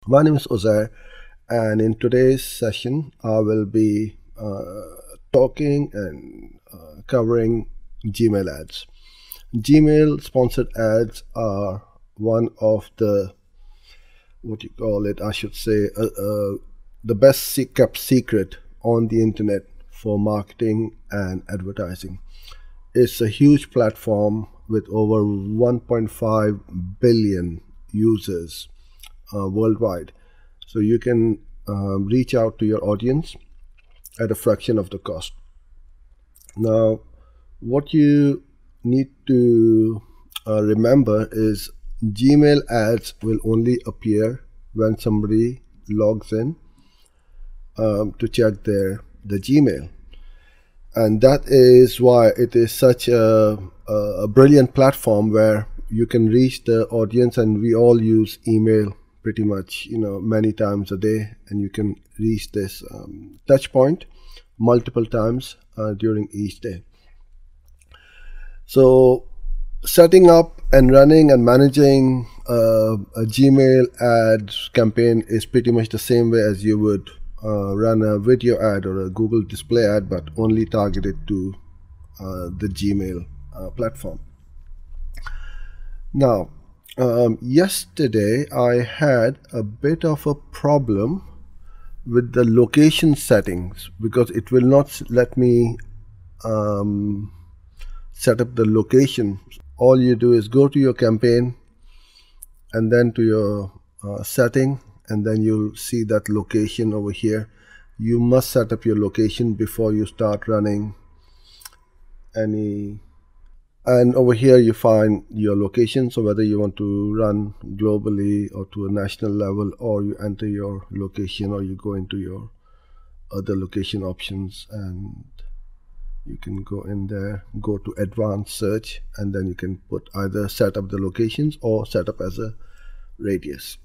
My name is Uzair, and in today's session, I will be talking and covering Gmail ads. Gmail sponsored ads are one of the, what you call it, I should say, the best kept secret on the internet for marketing and advertising. It's a huge platform with over 1.5 billion users worldwide. So you can reach out to your audience at a fraction of the cost. Now, what you need to remember is Gmail ads will only appear when somebody logs in to check the Gmail. And that is why it is such a brilliant platform where you can reach the audience, and we all use email pretty much many times a day, and you can reach this touch point multiple times during each day. So setting up and running and managing a Gmail ads campaign is pretty much the same way as you would run a video ad or a Google display ad, but only targeted to the Gmail platform. Now, yesterday I had a bit of a problem with the location settings because it will not let me set up the location. All you do is go to your campaign and then to your setting, and then you'll see that location over here. You must set up your location before you start running any. And over here you find your location, so whether you want to run globally or to a national level, or you enter your location, or you go into your other location options, and you can go in there, go to advanced search, and then you can put either set up the locations or set up as a radius.